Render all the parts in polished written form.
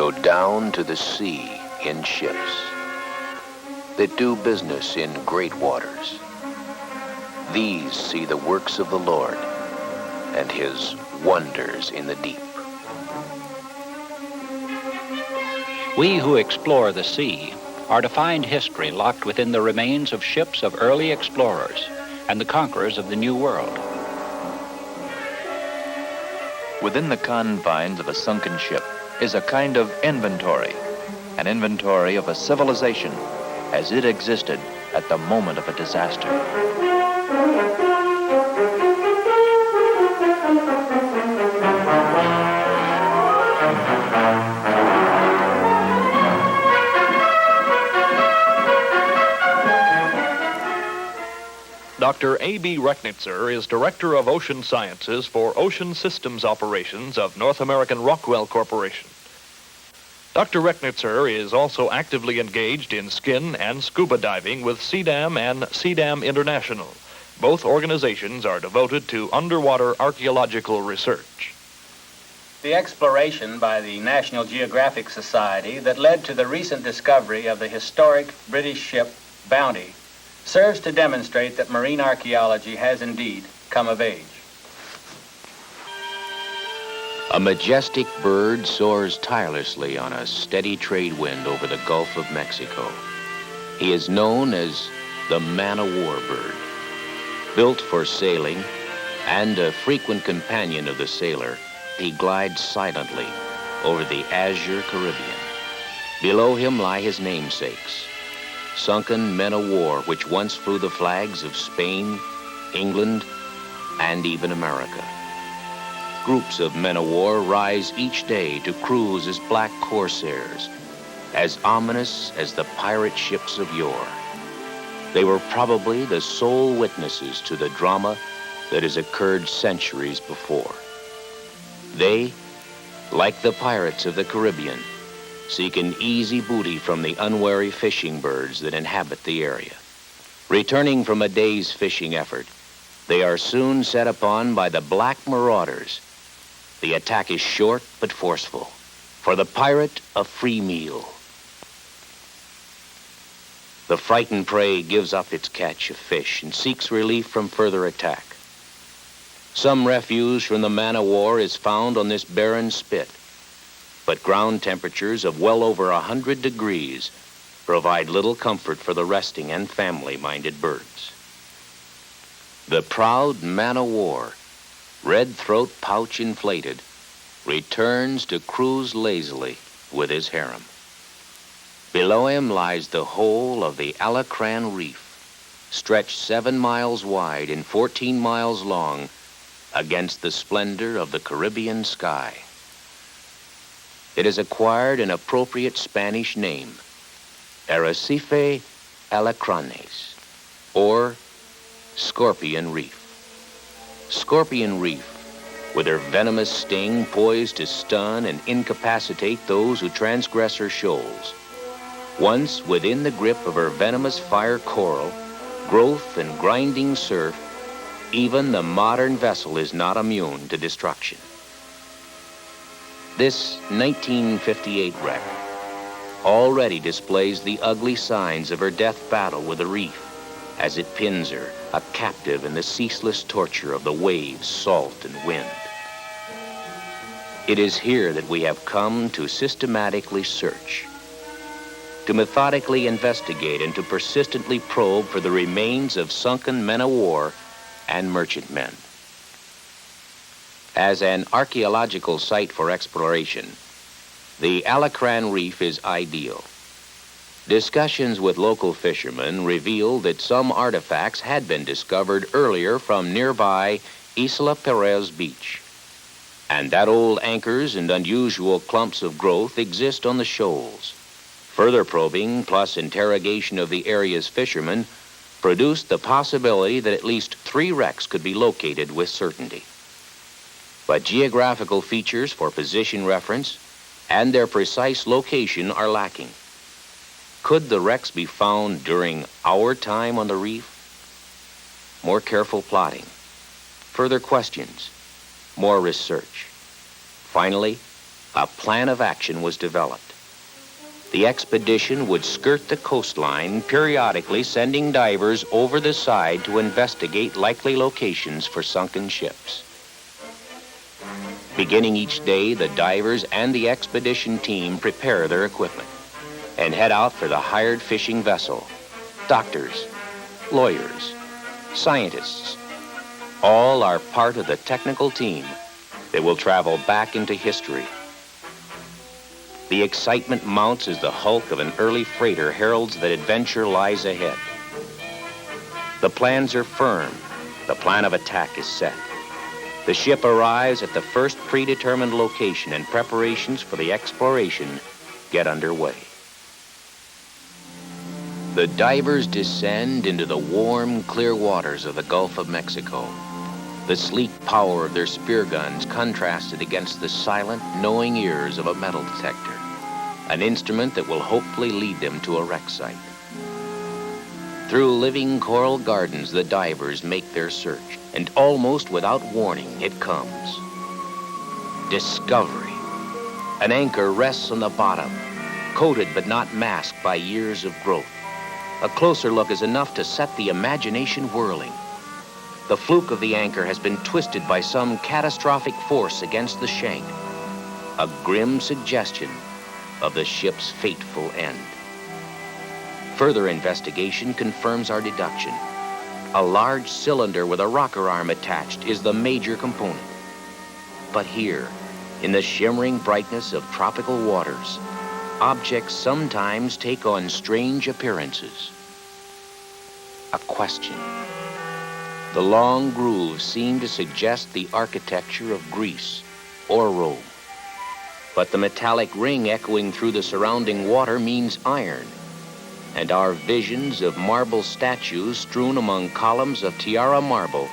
go down to the sea in ships that do business in great waters. These see the works of the Lord and his wonders in the deep. We who explore the sea are to find history locked within the remains of ships of early explorers and the conquerors of the New World. Within the confines of a sunken ship is a kind of inventory, an inventory of a civilization as it existed at the moment of a disaster. Dr. A.B. Rechnitzer is Director of Ocean Sciences for Ocean Systems Operations of North American Rockwell Corporation. Dr. Rechnitzer is also actively engaged in skin and scuba diving with CDAM and CDAM International. Both organizations are devoted to underwater archaeological research. The exploration by the National Geographic Society that led to the recent discovery of the historic British ship Bounty serves to demonstrate that marine archaeology has indeed come of age. A majestic bird soars tirelessly on a steady trade wind over the Gulf of Mexico. He is known as the man-o-war bird. Built for sailing and a frequent companion of the sailor, he glides silently over the azure Caribbean. Below him lie his namesakes, sunken men-o-war which once flew the flags of Spain, England, and even America. Groups of men-o-war rise each day to cruise as black corsairs, as ominous as the pirate ships of yore. They were probably the sole witnesses to the drama that has occurred centuries before. They, like the pirates of the Caribbean, seek an easy booty from the unwary fishing birds that inhabit the area. Returning from a day's fishing effort, they are soon set upon by the black marauders. The attack is short but forceful. For the pirate, a free meal. The frightened prey gives up its catch of fish and seeks relief from further attack. Some refuge from the man-o-war is found on this barren spit, but ground temperatures of well over 100 degrees provide little comfort for the resting and family-minded birds. The proud man-o-war, red throat pouch inflated, returns to cruise lazily with his harem. Below him lies the whole of the Alcranes Reef, stretched 7 miles wide and 14 miles long against the splendor of the Caribbean sky. It has acquired an appropriate Spanish name, Arrecife Alcranes, or Scorpion Reef. Scorpion Reef, with her venomous sting poised to stun and incapacitate those who transgress her shoals. Once within the grip of her venomous fire coral, growth and grinding surf, even the modern vessel is not immune to destruction. This 1958 wreck already displays the ugly signs of her death battle with the reef as it pins her, a captive in the ceaseless torture of the waves, salt, and wind. It is here that we have come to systematically search, to methodically investigate, and to persistently probe for the remains of sunken men-o-war and merchantmen. As an archaeological site for exploration, the Alcranes Reef is ideal. Discussions with local fishermen revealed that some artifacts had been discovered earlier from nearby Isla Perez Beach, and that old anchors and unusual clumps of growth exist on the shoals. Further probing, plus interrogation of the area's fishermen, produced the possibility that at least 3 wrecks could be located with certainty. But geographical features for position reference and their precise location are lacking. Could the wrecks be found during our time on the reef? More careful plotting, further questions, more research. Finally, a plan of action was developed. The expedition would skirt the coastline, periodically sending divers over the side to investigate likely locations for sunken ships. Beginning each day, the divers and the expedition team prepare their equipment and head out for the hired fishing vessel. Doctors, lawyers, scientists, all are part of the technical team that will travel back into history. The excitement mounts as the hulk of an early freighter heralds that adventure lies ahead. The plans are firm. The plan of attack is set. The ship arrives at the first predetermined location and preparations for the exploration get underway. The divers descend into the warm, clear waters of the Gulf of Mexico. The sleek power of their spear guns contrasted against the silent, knowing ears of a metal detector, an instrument that will hopefully lead them to a wreck site. Through living coral gardens, the divers make their search, and almost without warning, it comes. Discovery. An anchor rests on the bottom, coated but not masked by years of growth. A closer look is enough to set the imagination whirling. The fluke of the anchor has been twisted by some catastrophic force against the shank, a grim suggestion of the ship's fateful end. Further investigation confirms our deduction. A large cylinder with a rocker arm attached is the major component. But here, in the shimmering brightness of tropical waters, objects sometimes take on strange appearances. A question. The long grooves seem to suggest the architecture of Greece or Rome. But the metallic ring echoing through the surrounding water means iron, and our visions of marble statues strewn among columns of Tiara marble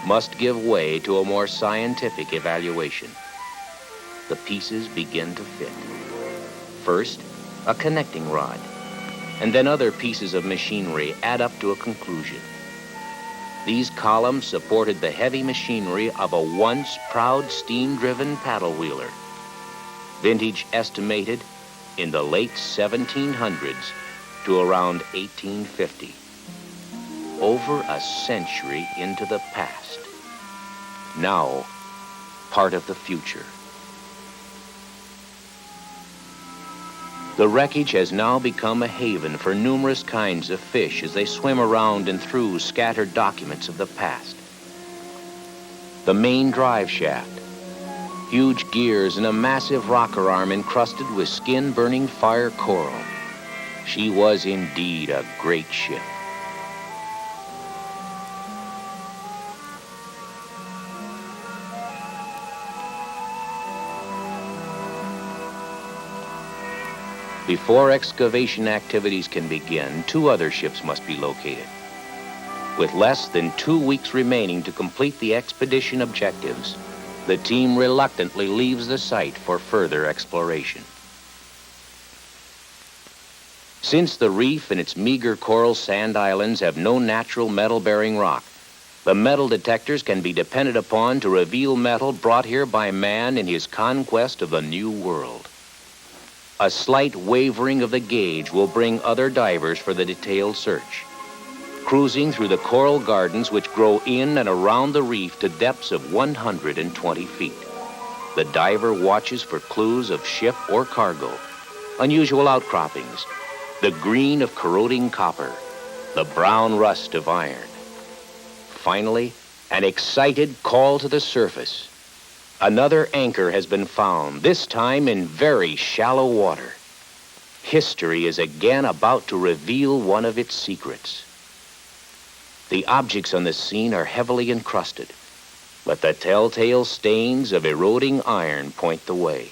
must give way to a more scientific evaluation. The pieces begin to fit. First, a connecting rod, and then other pieces of machinery add up to a conclusion. These columns supported the heavy machinery of a once proud steam-driven paddle wheeler. Vintage estimated in the late 1700s to around 1850. Over a century into the past. Now, part of the future. The wreckage has now become a haven for numerous kinds of fish as they swim around and through scattered documents of the past. The main drive shaft, huge gears, and a massive rocker arm encrusted with skin-burning fire coral. She was indeed a great ship. Before excavation activities can begin, 2 other ships must be located. With less than 2 weeks remaining to complete the expedition objectives, the team reluctantly leaves the site for further exploration. Since the reef and its meager coral sand islands have no natural metal-bearing rock, the metal detectors can be depended upon to reveal metal brought here by man in his conquest of the New World. A slight wavering of the gauge will bring other divers for the detailed search. Cruising through the coral gardens which grow in and around the reef to depths of 120 feet. The diver watches for clues of ship or cargo, unusual outcroppings, the green of corroding copper, the brown rust of iron. Finally, an excited call to the surface. Another anchor has been found, this time in very shallow water. History is again about to reveal one of its secrets. The objects on the scene are heavily encrusted, but the telltale stains of eroding iron point the way.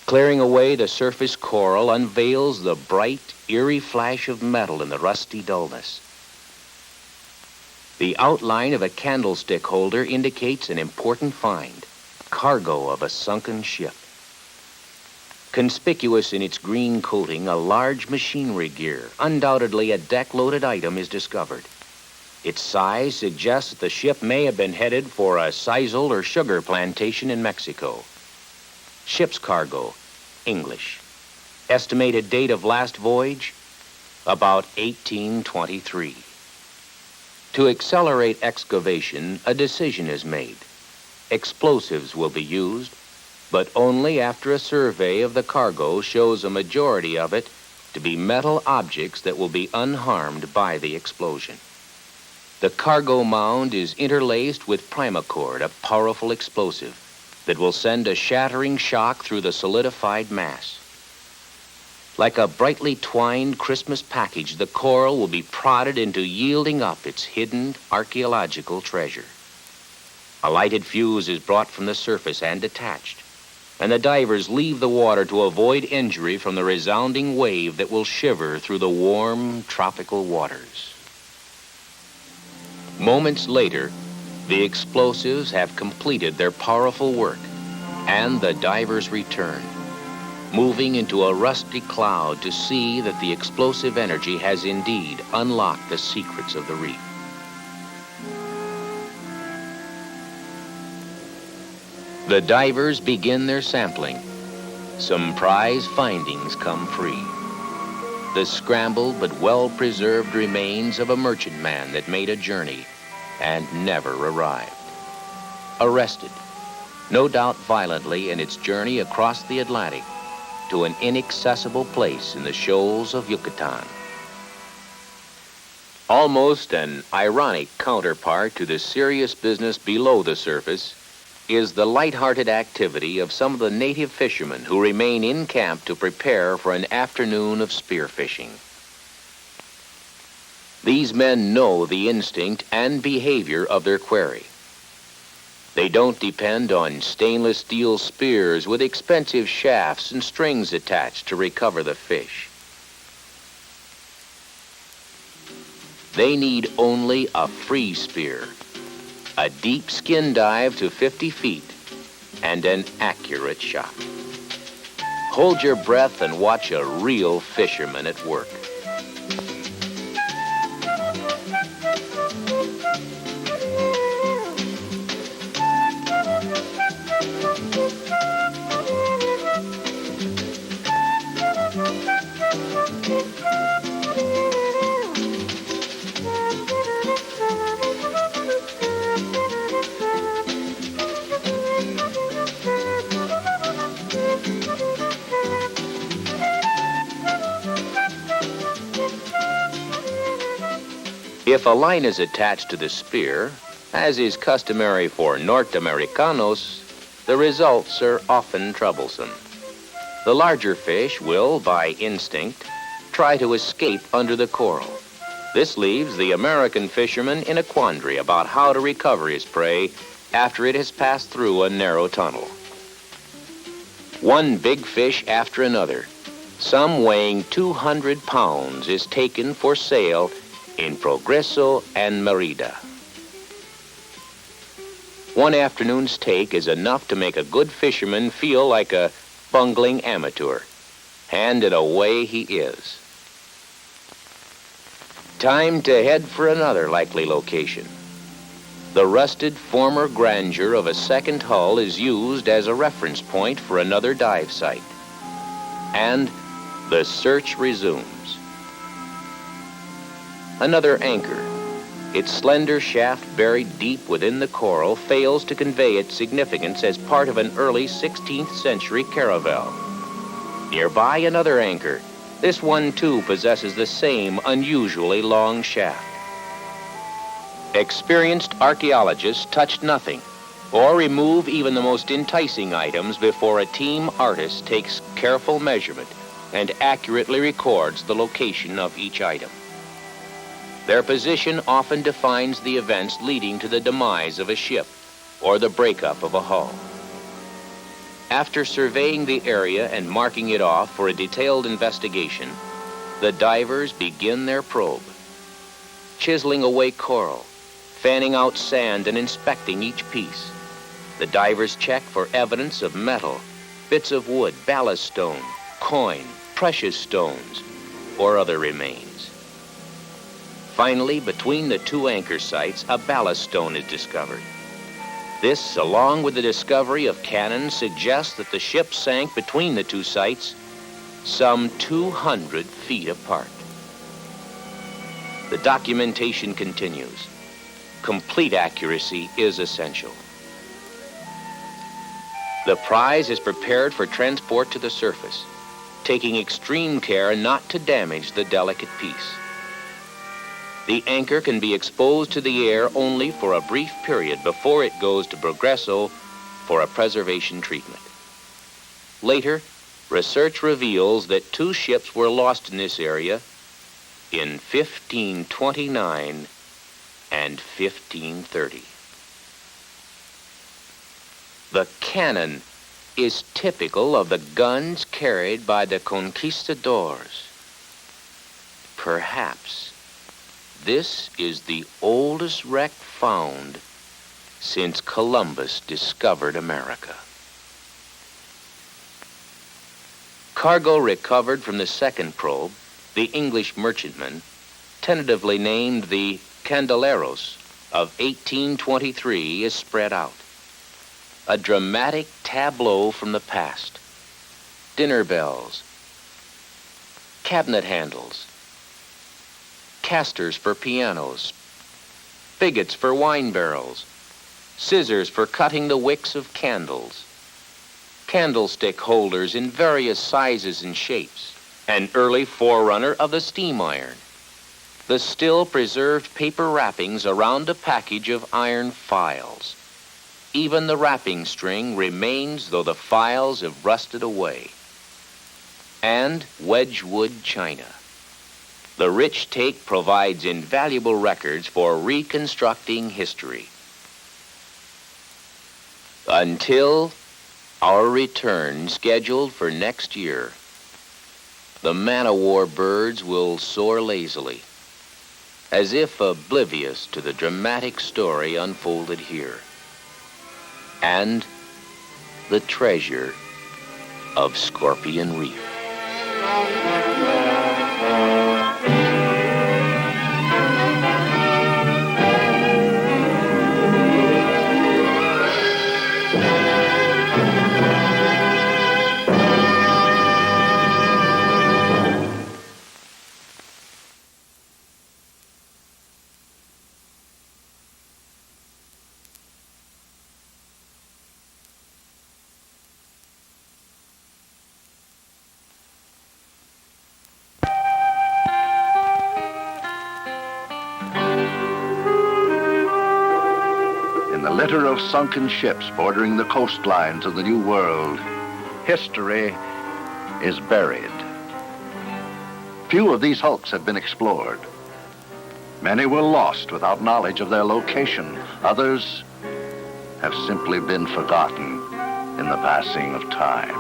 Clearing away the surface coral unveils the bright, eerie flash of metal in the rusty dullness. The outline of a candlestick holder indicates an important find, cargo of a sunken ship. Conspicuous in its green coating, a large machinery gear, undoubtedly a deck-loaded item, is discovered. Its size suggests that the ship may have been headed for a sisal or sugar plantation in Mexico. Ship's cargo, English. Estimated date of last voyage, about 1823. To accelerate excavation, a decision is made. Explosives will be used, but only after a survey of the cargo shows a majority of it to be metal objects that will be unharmed by the explosion. The cargo mound is interlaced with primacord, a powerful explosive that will send a shattering shock through the solidified mass. Like a brightly twined Christmas package, the coral will be prodded into yielding up its hidden archaeological treasure. A lighted fuse is brought from the surface and attached, and the divers leave the water to avoid injury from the resounding wave that will shiver through the warm, tropical waters. Moments later, the explosives have completed their powerful work, and the divers return, moving into a rusty cloud to see that the explosive energy has indeed unlocked the secrets of the reef. The divers begin their sampling. Some prize findings come free. The scrambled but well-preserved remains of a merchantman that made a journey and never arrived. Arrested, no doubt violently in its journey across the Atlantic to an inaccessible place in the shoals of Yucatan. Almost an ironic counterpart to the serious business below the surface is the light-hearted activity of some of the native fishermen who remain in camp to prepare for an afternoon of spearfishing. These men know the instinct and behavior of their quarry. They don't depend on stainless steel spears with expensive shafts and strings attached to recover the fish. They need only a free spear, a deep skin dive to 50 feet, and an accurate shot. Hold your breath and watch a real fisherman at work. If a line is attached to the spear, as is customary for Norte Americanos, the results are often troublesome. The larger fish will, by instinct, try to escape under the coral. This leaves the American fisherman in a quandary about how to recover his prey after it has passed through a narrow tunnel. One big fish after another, some weighing 200 pounds, is taken for sale in Progreso and Merida. One afternoon's take is enough to make a good fisherman feel like a bungling amateur, and in a way he is. Time to head for another likely location. The rusted former grandeur of a second hull is used as a reference point for another dive site. And the search resumes. Another anchor, its slender shaft buried deep within the coral, fails to convey its significance as part of an early 16th century caravel. Nearby, another anchor. This one, too, possesses the same unusually long shaft. Experienced archaeologists touch nothing or remove even the most enticing items before a team artist takes careful measurement and accurately records the location of each item. Their position often defines the events leading to the demise of a ship or the breakup of a hull. After surveying the area and marking it off for a detailed investigation, the divers begin their probe. Chiseling away coral, fanning out sand and inspecting each piece, the divers check for evidence of metal, bits of wood, ballast stone, coin, precious stones, or other remains. Finally, between the two anchor sites, a ballast stone is discovered. This, along with the discovery of cannon, suggests that the ship sank between the two sites some 200 feet apart. The documentation continues. Complete accuracy is essential. The prize is prepared for transport to the surface, taking extreme care not to damage the delicate piece. The anchor can be exposed to the air only for a brief period before it goes to Progresso for a preservation treatment. Later, research reveals that 2 ships were lost in this area in 1529 and 1530. The cannon is typical of the guns carried by the conquistadors. Perhaps this is the oldest wreck found since Columbus discovered America. Cargo recovered from the second probe, the English merchantman, tentatively named the Candeleros of 1823, is spread out. A dramatic tableau from the past. Dinner bells, cabinet handles, casters for pianos, bigots for wine barrels, scissors for cutting the wicks of candles, candlestick holders in various sizes and shapes, an early forerunner of the steam iron, the still preserved paper wrappings around a package of iron files. Even the wrapping string remains, though the files have rusted away. And Wedgwood china. The rich take provides invaluable records for reconstructing history. Until our return, scheduled for next year, the man-o-war birds will soar lazily, as if oblivious to the dramatic story unfolded here, and the treasure of Scorpion Reef. Litter of sunken ships bordering the coastlines of the New World, history is buried. Few of these hulks have been explored. Many were lost without knowledge of their location. Others have simply been forgotten in the passing of time.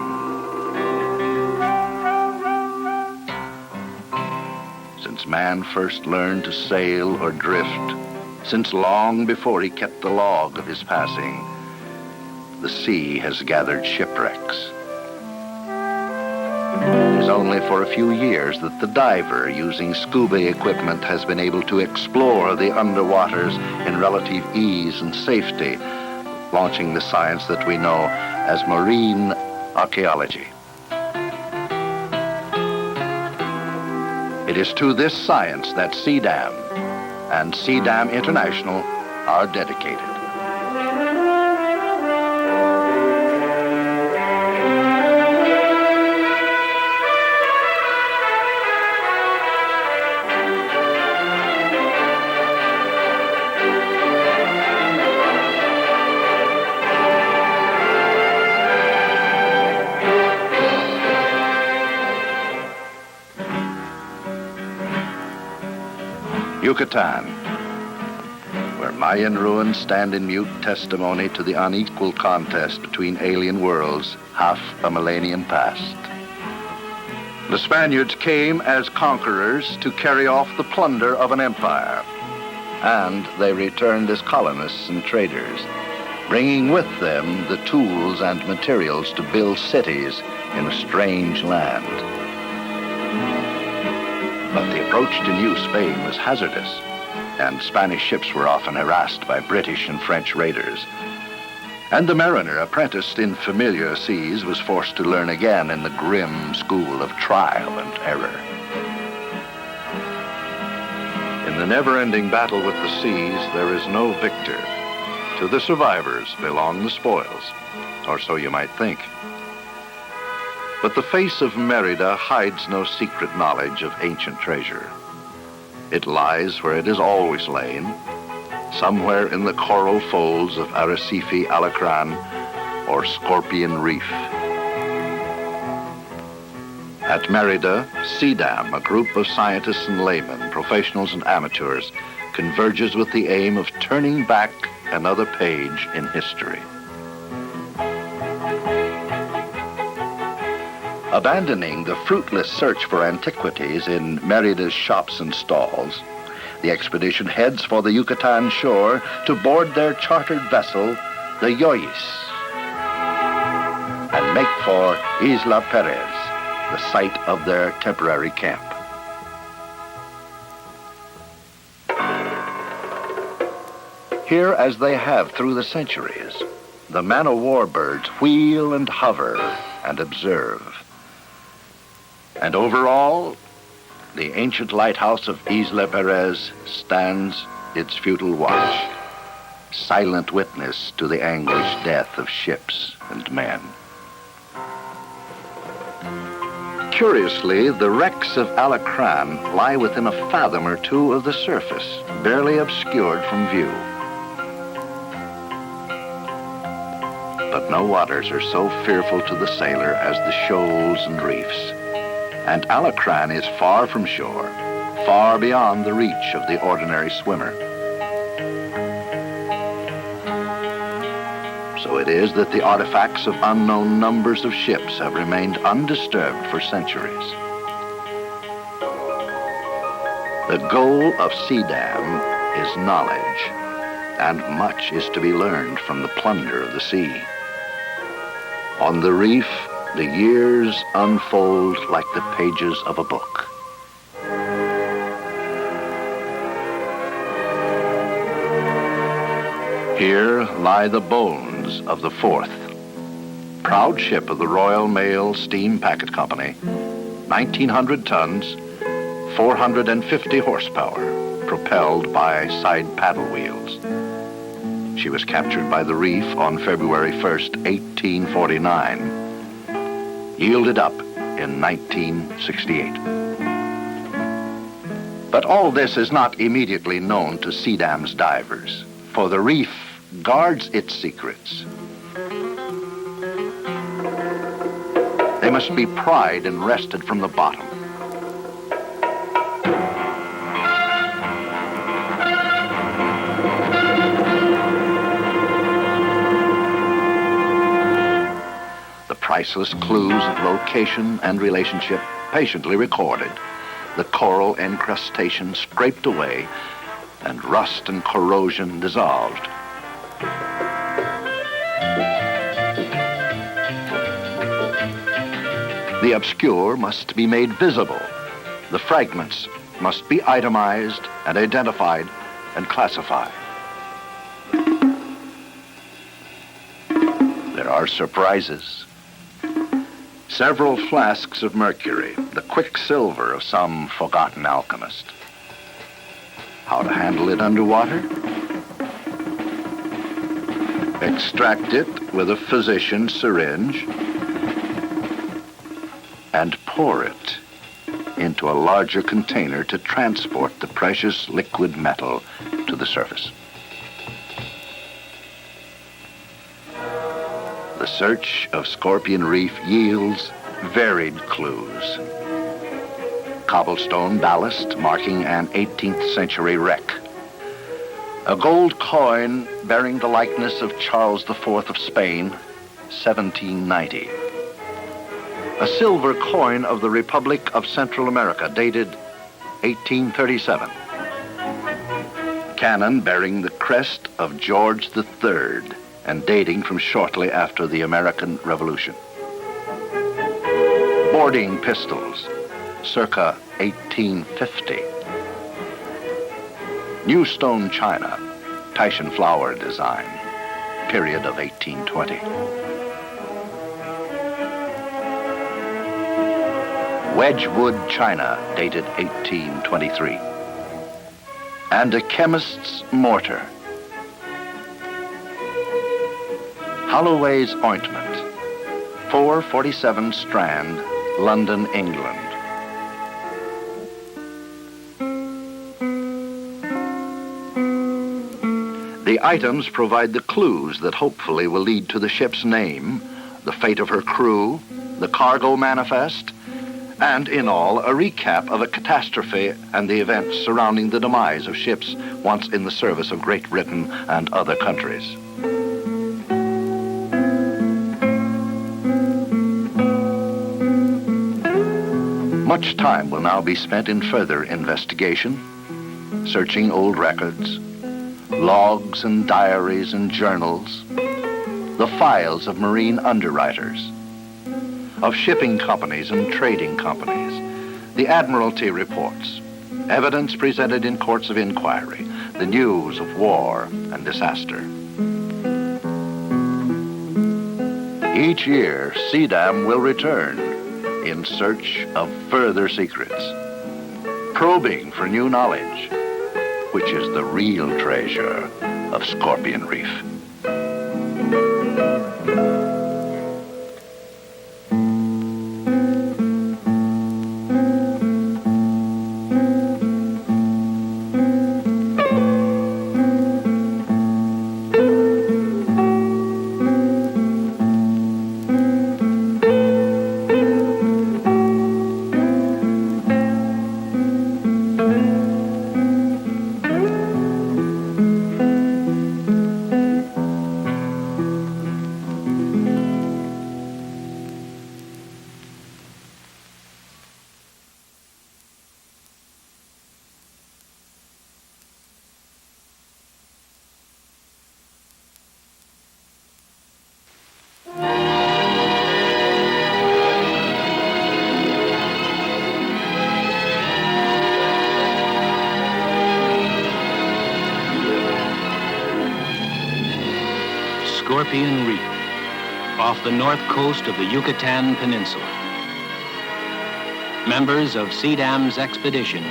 Since man first learned to sail or drift, since long before he kept the log of his passing, the sea has gathered shipwrecks. It is only for a few years that the diver, using scuba equipment, has been able to explore the underwaters in relative ease and safety, launching the science that we know as marine archaeology. It is to this science that CDAM and CDAM International are dedicated. Yucatan, where Mayan ruins stand in mute testimony to the unequal contest between alien worlds half a millennium past. The Spaniards came as conquerors to carry off the plunder of an empire, and they returned as colonists and traders, bringing with them the tools and materials to build cities in a strange land. But the approach to New Spain was hazardous, and Spanish ships were often harassed by British and French raiders. And the mariner, apprenticed in familiar seas, was forced to learn again in the grim school of trial and error. In the never-ending battle with the seas, there is no victor. To the survivors belong the spoils, or so you might think. But the face of Merida hides no secret knowledge of ancient treasure. It lies where it has always lain, somewhere in the coral folds of Arrecife, Alcranes, or Scorpion Reef. At Merida, CDAM, a group of scientists and laymen, professionals and amateurs, converges with the aim of turning back another page in history. Abandoning the fruitless search for antiquities in Merida's shops and stalls, the expedition heads for the Yucatan shore to board their chartered vessel, the Yoyis, and make for Isla Perez, the site of their temporary camp. Here, as they have through the centuries, the man-o-war birds wheel and hover and observe. And over all, the ancient lighthouse of Isla Perez stands its futile watch, silent witness to the anguished death of ships and men. Curiously, the wrecks of Alcranes lie within a fathom or two of the surface, barely obscured from view. But no waters are so fearful to the sailor as the shoals and reefs. And Alcranes is far from shore, far beyond the reach of the ordinary swimmer. So it is that the artifacts of unknown numbers of ships have remained undisturbed for centuries. The goal of CDAM is knowledge, and much is to be learned from the plunder of the sea. On the reef, the years unfold like the pages of a book. Here lie the bones of the Fourth, proud ship of the Royal Mail Steam Packet Company, 1,900 tons, 450 horsepower, propelled by side paddle wheels. She was captured by the reef on February 1st, 1849. Yielded up in 1968. But all this is not immediately known to CDAM's divers, for the reef guards its secrets. They must be pried and wrested from the bottom. Priceless clues of location and relationship patiently recorded, the coral encrustation scraped away, and rust and corrosion dissolved. The obscure must be made visible. The fragments must be itemized and identified and classified. There are surprises. Several flasks of mercury, the quicksilver of some forgotten alchemist. How to handle it underwater? Extract it with a physician's syringe and pour it into a larger container to transport the precious liquid metal to the surface. The search of Scorpion Reef yields varied clues. Cobblestone ballast marking an 18th century wreck. A gold coin bearing the likeness of Charles IV of Spain, 1790. A silver coin of the Republic of Central America, dated 1837. Cannon bearing the crest of George III, and dating from shortly after the American Revolution. Boarding pistols, circa 1850. New stone china, Taishan flower design. period of 1820. Wedgwood china, dated 1823. And a chemist's mortar. Holloway's ointment, 447 Strand, London, England. The items provide the clues that hopefully will lead to the ship's name, the fate of her crew, the cargo manifest, and in all, a recap of a catastrophe and the events surrounding the demise of ships once in the service of Great Britain and other countries. Much time will now be spent in further investigation, searching old records, logs and diaries and journals, the files of marine underwriters, of shipping companies and trading companies, the Admiralty reports, evidence presented in courts of inquiry, the news of war and disaster. Each year, CDAM will return in search of further secrets, probing for new knowledge, which is the real treasure of Scorpion Reef. Scorpion Reef, off the north coast of the Yucatan Peninsula. Members of CDAM's expedition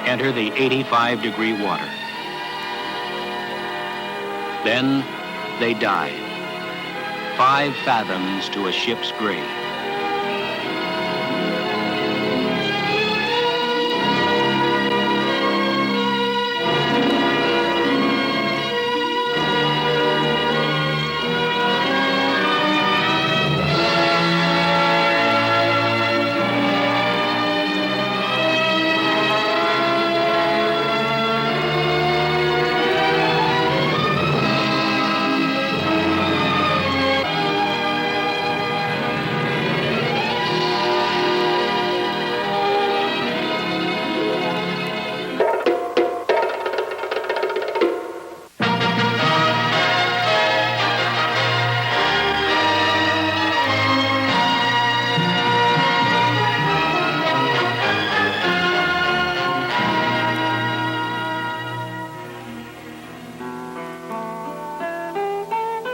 enter the 85-degree water. Then they dive, 5 fathoms to a ship's grave.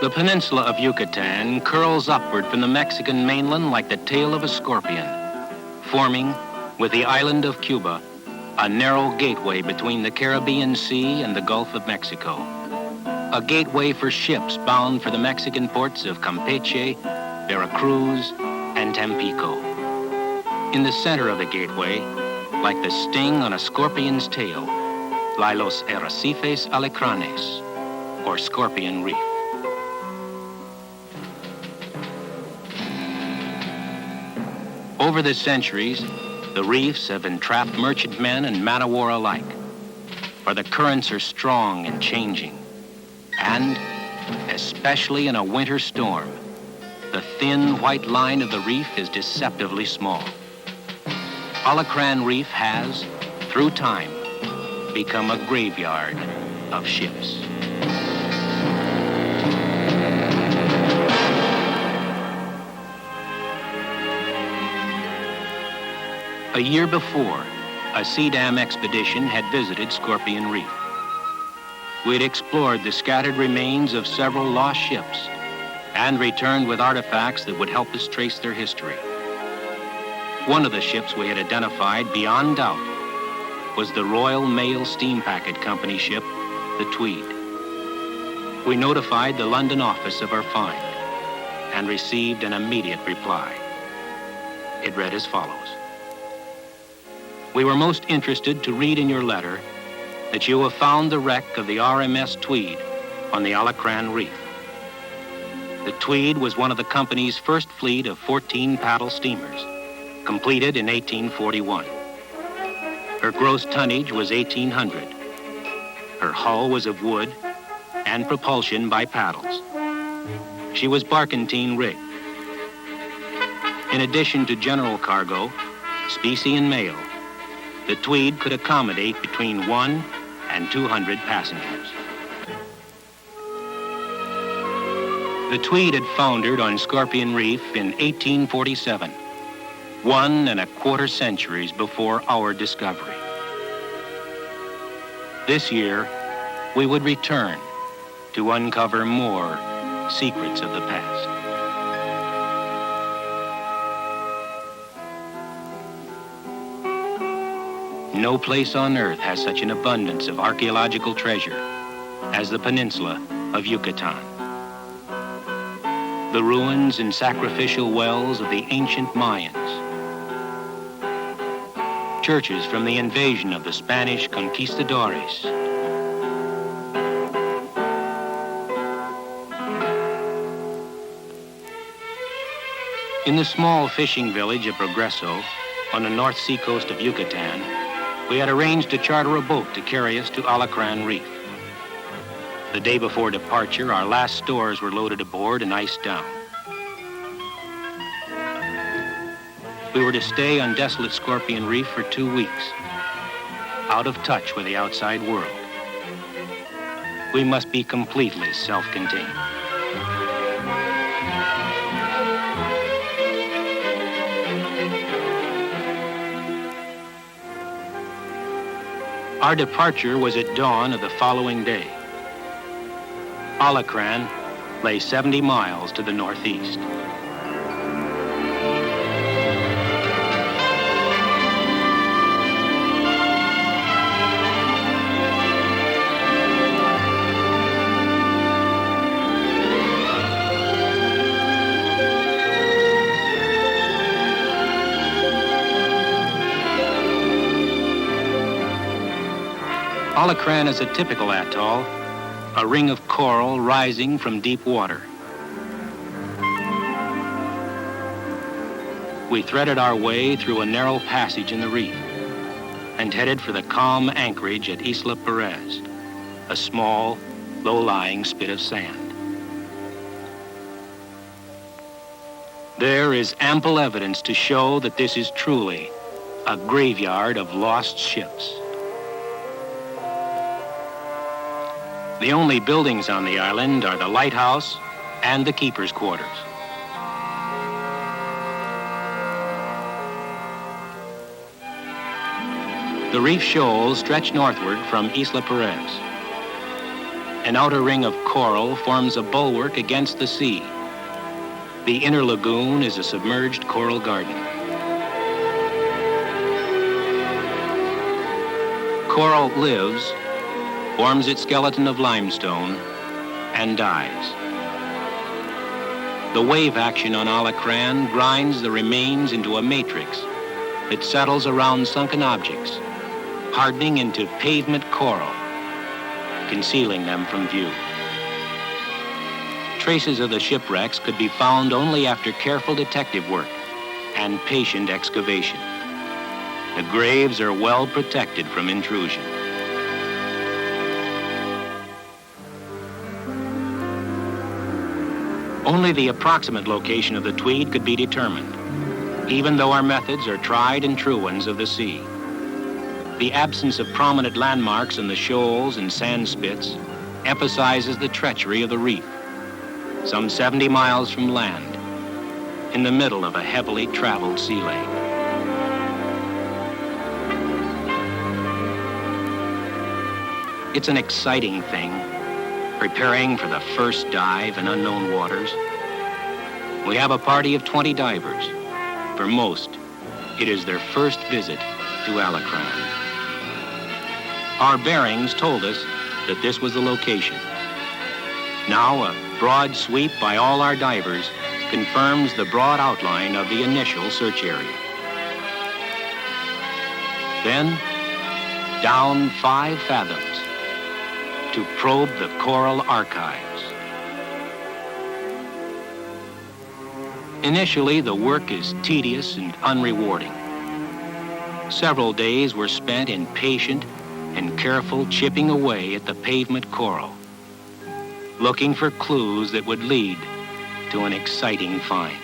The peninsula of Yucatan curls upward from the Mexican mainland like the tail of a scorpion, forming, with the island of Cuba, a narrow gateway between the Caribbean Sea and the Gulf of Mexico. A gateway for ships bound for the Mexican ports of Campeche, Veracruz, and Tampico. In the center of the gateway, like the sting on a scorpion's tail, lie los arrecifes Alcranes, or Scorpion Reef. Over the centuries, the reefs have entrapped merchantmen and man-o-war alike, for the currents are strong and changing, and, especially in a winter storm, the thin white line of the reef is deceptively small. Alcranes Reef has, through time, become a graveyard of ships. A year before, a CDAM expedition had visited Scorpion Reef. we'd explored the scattered remains of several lost ships and returned with artifacts that would help us trace their history. One of the ships we had identified beyond doubt was the Royal Mail Steam Packet Company ship, the Tweed. We notified the London office of our find and received an immediate reply. It read as follows. We were most interested to read in your letter that you have found the wreck of the RMS Tweed on the Alcranes Reef. The Tweed was one of the company's first fleet of 14 paddle steamers, completed in 1841. Her gross tonnage was 1,800. Her hull was of wood and propulsion by paddles. She was barkentine rigged. In addition to general cargo, specie and mail, the Tweed could accommodate between 1 and 200 passengers. The Tweed had foundered on Scorpion Reef in 1847, 1¼ centuries before our discovery. This year, we would return to uncover more secrets of the past. No place on Earth has such an abundance of archaeological treasure as the peninsula of Yucatan. The ruins and sacrificial wells of the ancient Mayans. Churches from the invasion of the Spanish conquistadores. In the small fishing village of Progreso, on the North Sea coast of Yucatan, we had arranged to charter a boat to carry us to Alcranes Reef. The day before departure, our last stores were loaded aboard and iced down. We were to stay on desolate Scorpion Reef for 2 weeks, out of touch with the outside world. We must be completely self-contained. Our departure was at dawn of the following day. Alcranes lay 70 miles to the northeast. Alcranes is a typical atoll, a ring of coral rising from deep water. We threaded our way through a narrow passage in the reef and headed for the calm anchorage at Isla Perez, a small, low-lying spit of sand. There is ample evidence to show that this is truly a graveyard of lost ships. The only buildings on the island are the lighthouse and the keeper's quarters. The reef shoals stretch northward from Isla Perez. An outer ring of coral forms a bulwark against the sea. The inner lagoon is a submerged coral garden. Coral lives, forms its skeleton of limestone, and dies. The wave action on Alcranes grinds the remains into a matrix that settles around sunken objects, hardening into pavement coral, concealing them from view. Traces of the shipwrecks could be found only after careful detective work and patient excavation. The graves are well protected from intrusion. Only the approximate location of the Tweed could be determined, even though our methods are tried and true ones of the sea. The absence of prominent landmarks in the shoals and sand spits emphasizes the treachery of the reef, some 70 miles from land, in the middle of a heavily traveled sea lane. It's an exciting thing, preparing for the first dive in unknown waters. We have a party of 20 divers. For most, it is their first visit to Alcranes. Our bearings told us that this was the location. Now, a broad sweep by all our divers confirms the broad outline of the initial search area. Then, down 5 fathoms to probe the coral archives. Initially, the work is tedious and unrewarding. Several days were spent in patient and careful chipping away at the pavement coral, looking for clues that would lead to an exciting find.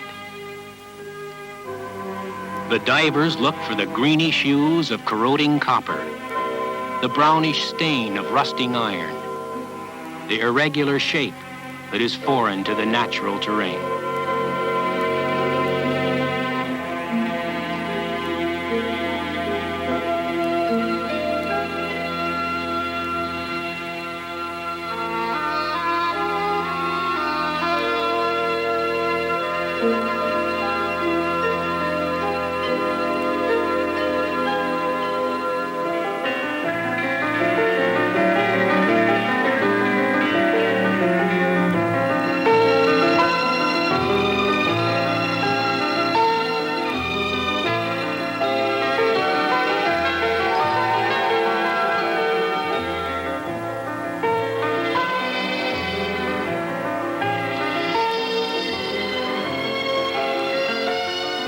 The divers look for the greenish hues of corroding copper, the brownish stain of rusting iron, the irregular shape that is foreign to the natural terrain.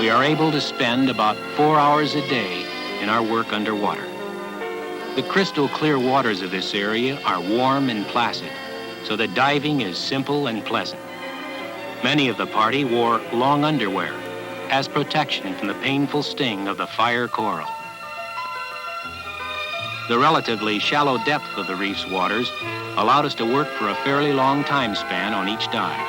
We are able to spend about 4 hours a day in our work underwater. The crystal clear waters of this area are warm and placid, so that diving is simple and pleasant. Many of the party wore long underwear as protection from the painful sting of the fire coral. The relatively shallow depth of the reef's waters allowed us to work for a fairly long time span on each dive.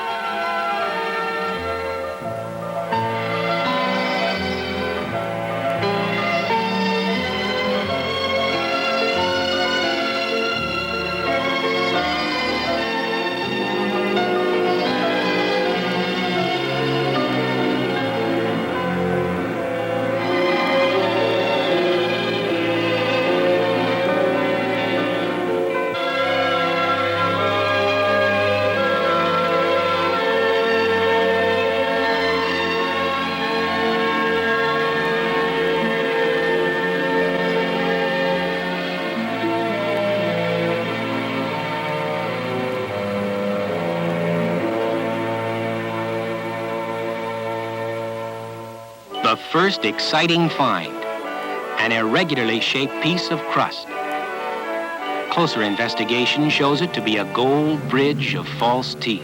The first exciting find, an irregularly shaped piece of crust. Closer investigation shows it to be a gold bridge of false teeth.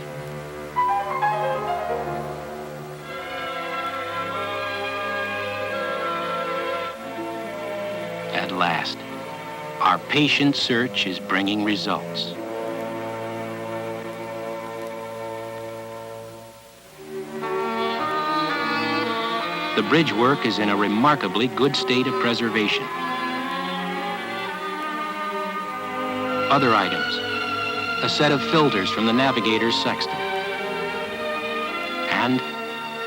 At last, our patient search is bringing results. The bridge work is in a remarkably good state of preservation. Other items, a set of filters from the navigator's sextant, and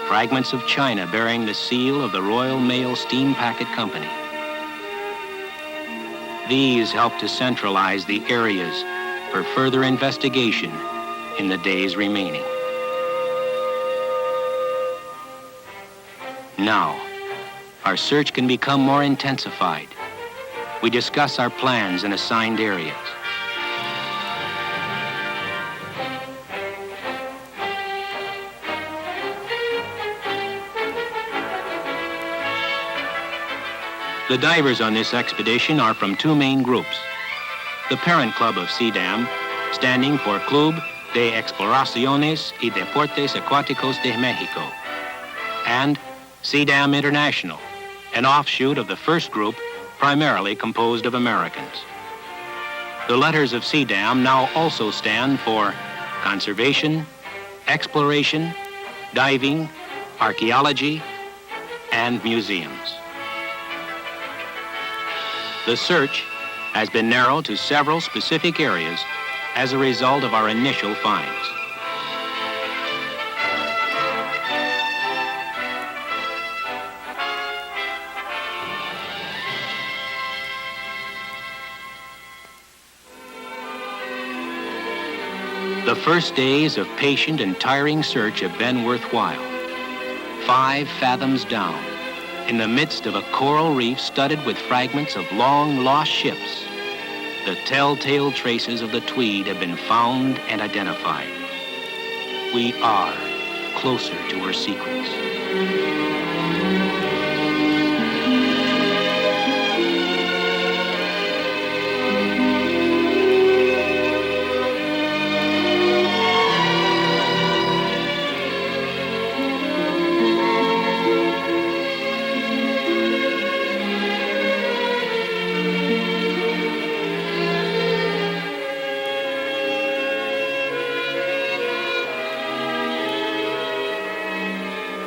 fragments of china bearing the seal of the Royal Mail Steam Packet Company. These help to centralize the areas for further investigation in the days remaining. Now, our search can become more intensified. We discuss our plans in assigned areas. The divers on this expedition are from 2 main groups. The parent club of CDAM, standing for Club de Exploraciones y Deportes Acuáticos de Mexico, and CDAM International, an offshoot of the first group, primarily composed of Americans. The letters of CDAM now also stand for conservation, exploration, diving, archaeology, and museums. The search has been narrowed to several specific areas as a result of our initial finds. The first days of patient and tiring search have been worthwhile. 5 fathoms down, in the midst of a coral reef studded with fragments of long-lost ships, the telltale traces of the Tweed have been found and identified. We are closer to her secrets.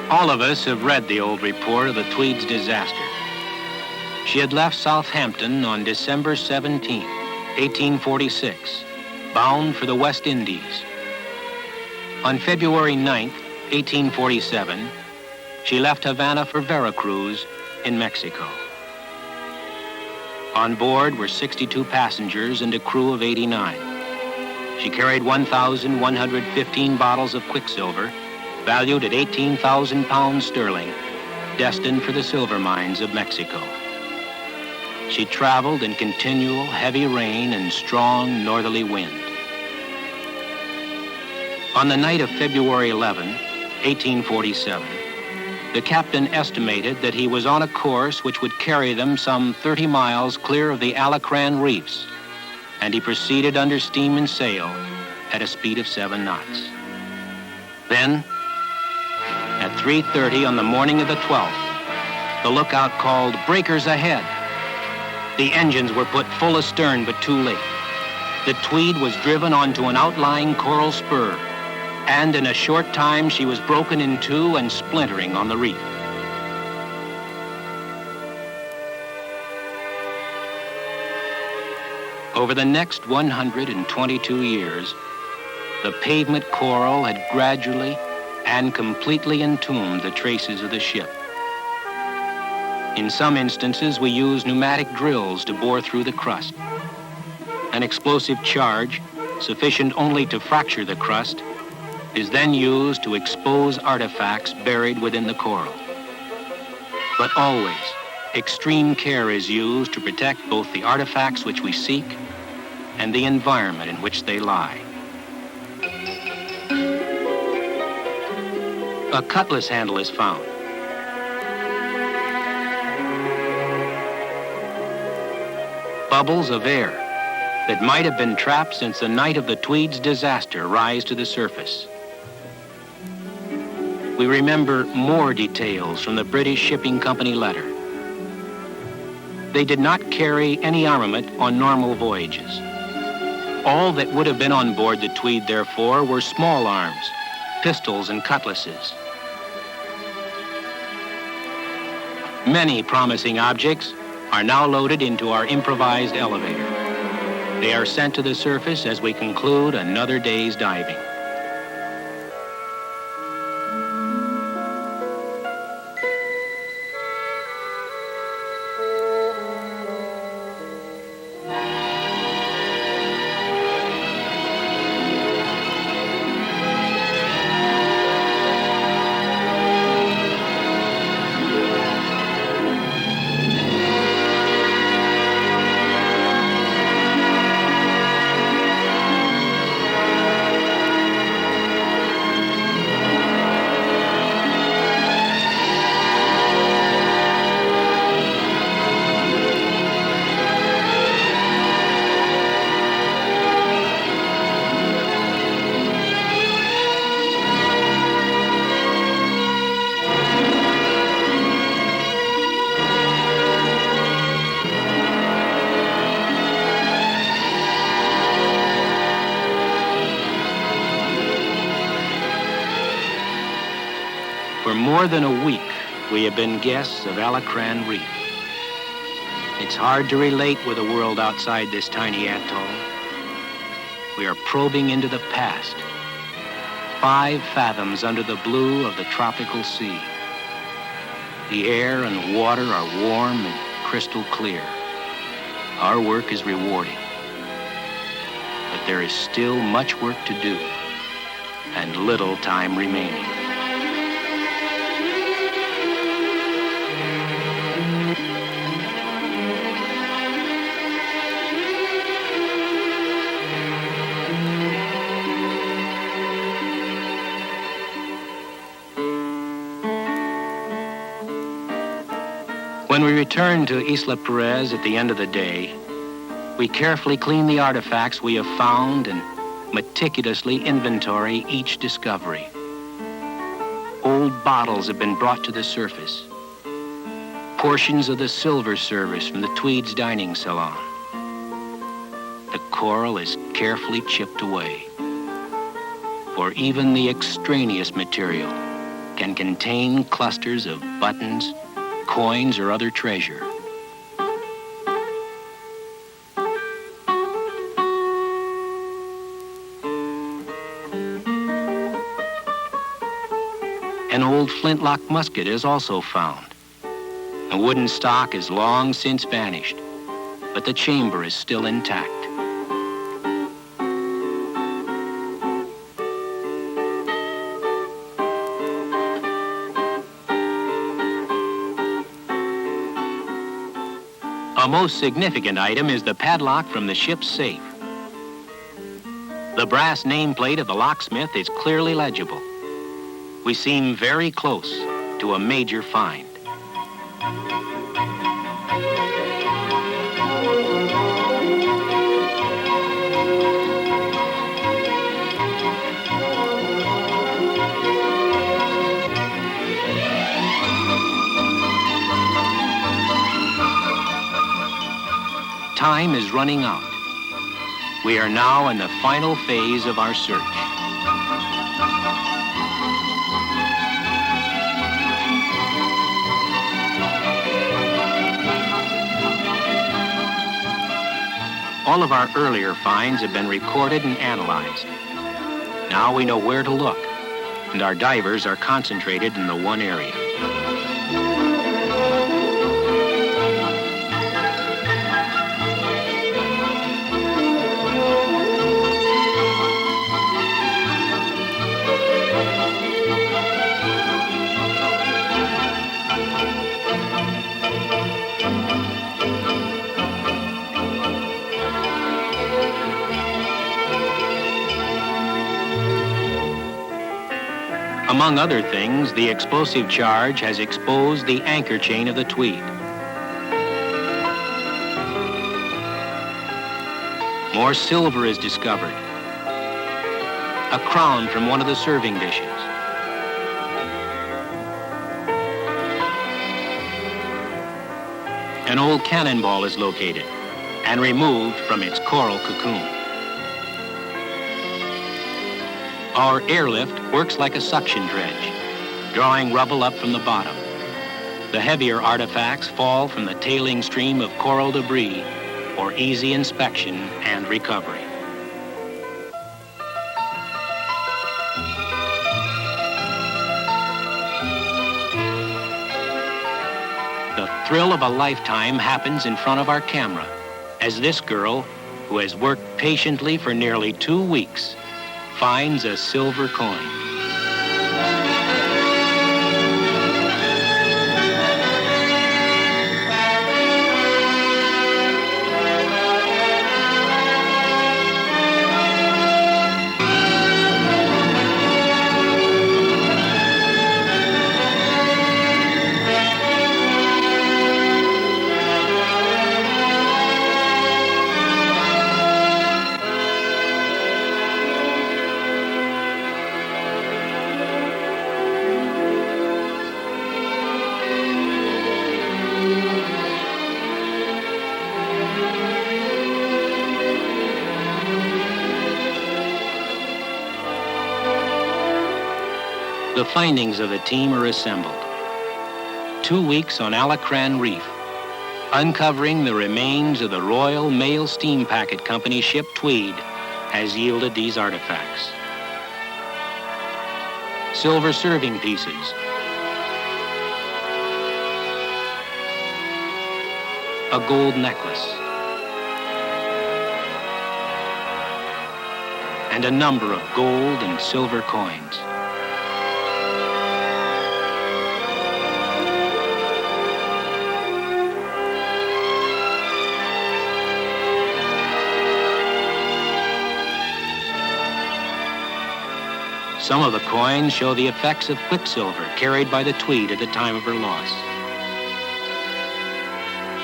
All of us have read the old report of the Tweed's disaster. She had left Southampton on December 17, 1846, bound for the West Indies. On February 9, 1847, she left Havana for Veracruz in Mexico. On board were 62 passengers and a crew of 89. She carried 1,115 bottles of quicksilver, valued at 18,000 pounds sterling, destined for the silver mines of Mexico. She traveled in continual heavy rain and strong northerly wind. On the night of February 11, 1847, the captain estimated that he was on a course which would carry them some 30 miles clear of the Alcranes Reefs, and he proceeded under steam and sail at a speed of 7 knots. Then, at 3:30 on the morning of the 12th, the lookout called "Breakers ahead." The engines were put full astern, but too late. The Tweed was driven onto an outlying coral spur, and in a short time she was broken in two and splintering on the reef. Over the next 122 years, the pavement coral had gradually and completely entombed the traces of the ship. In some instances, we used pneumatic drills to bore through the crust. An explosive charge, sufficient only to fracture the crust, is then used to expose artifacts buried within the coral. But always, extreme care is used to protect both the artifacts which we seek and the environment in which they lie. A cutlass handle is found. Bubbles of air that might have been trapped since the night of the Tweed's disaster rise to the surface. We remember more details from the British Shipping Company letter. They did not carry any armament on normal voyages. All that would have been on board the Tweed, therefore, were small arms, pistols and cutlasses. Many promising objects are now loaded into our improvised elevator. They are sent to the surface as we conclude another day's diving. For more than a week, we have been guests of Alcranes Reef. It's hard to relate with a world outside this tiny atoll. We are probing into the past, 5 fathoms under the blue of the tropical sea. The air and water are warm and crystal clear. Our work is rewarding. But there is still much work to do and little time remaining. When we return to Isla Perez at the end of the day, we carefully clean the artifacts we have found and meticulously inventory each discovery. Old bottles have been brought to the surface. Portions of the silver service from the Tweed's dining salon. The coral is carefully chipped away, for even the extraneous material can contain clusters of buttons, coins, or other treasure. An old flintlock musket is also found. The wooden stock is long since vanished, but the chamber is still intact. A most significant item is the padlock from the ship's safe. The brass nameplate of the locksmith is clearly legible. We seem very close to a major find. Time is running out. We are now in the final phase of our search. All of our earlier finds have been recorded and analyzed. Now we know where to look, and our divers are concentrated in the one area. Among other things, the explosive charge has exposed the anchor chain of the Tweed. More silver is discovered. A crown from one of the serving dishes. An old cannonball is located and removed from its coral cocoon. Our airlift works like a suction dredge, drawing rubble up from the bottom. The heavier artifacts fall from the tailing stream of coral debris for easy inspection and recovery. The thrill of a lifetime happens in front of our camera as this girl, who has worked patiently for nearly 2 weeks, finds a silver coin. The findings of the team are assembled. 2 weeks on Alcranes Reef, Uncovering the remains of the Royal Mail Steam Packet Company ship Tweed has yielded these artifacts. Silver serving pieces, a gold necklace, and a number of gold and silver coins. Some of the coins show the effects of quicksilver carried by the Tweed at the time of her loss.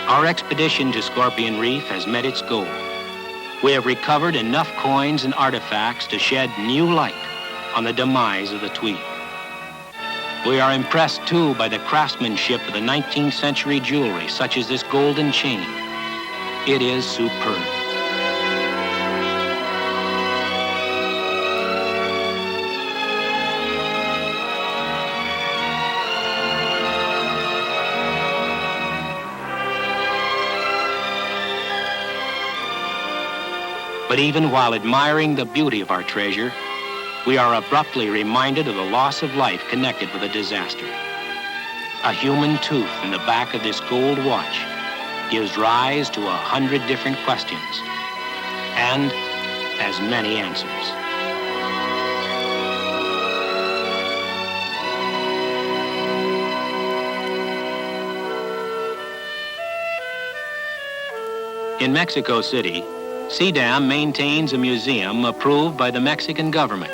Our expedition to Scorpion Reef has met its goal. We have recovered enough coins and artifacts to shed new light on the demise of the Tweed. We are impressed, too, by the craftsmanship of the 19th century jewelry, such as this golden chain. It is superb. But even while admiring the beauty of our treasure, we are abruptly reminded of the loss of life connected with the disaster. A human tooth in the back of this gold watch gives rise to 100 different questions and as many answers. In Mexico City, CDAM maintains a museum approved by the Mexican government,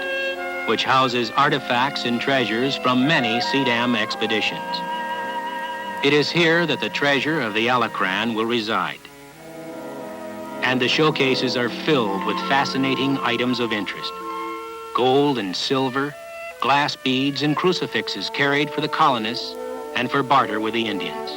which houses artifacts and treasures from many CDAM expeditions. It is here that the treasure of the Alcrane will reside. And the showcases are filled with fascinating items of interest. Gold and silver, glass beads and crucifixes carried for the colonists and for barter with the Indians.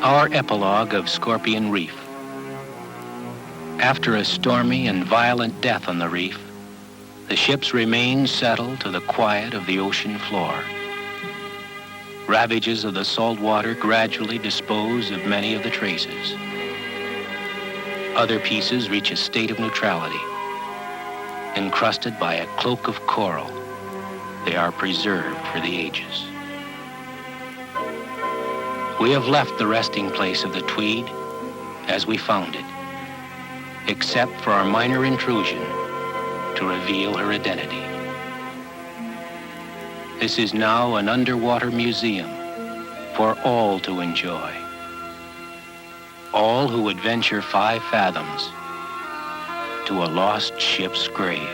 Our epilogue of Scorpion Reef. After a stormy and violent death on the reef, the ship's remains settled to the quiet of the ocean floor. Ravages of the salt water gradually dispose of many of the traces. Other pieces reach a state of neutrality. Encrusted by a cloak of coral, they are preserved for the ages. We have left the resting place of the Tweed as we found it, except for our minor intrusion to reveal her identity. This is now an underwater museum for all to enjoy. All who would venture 5 fathoms to a lost ship's grave.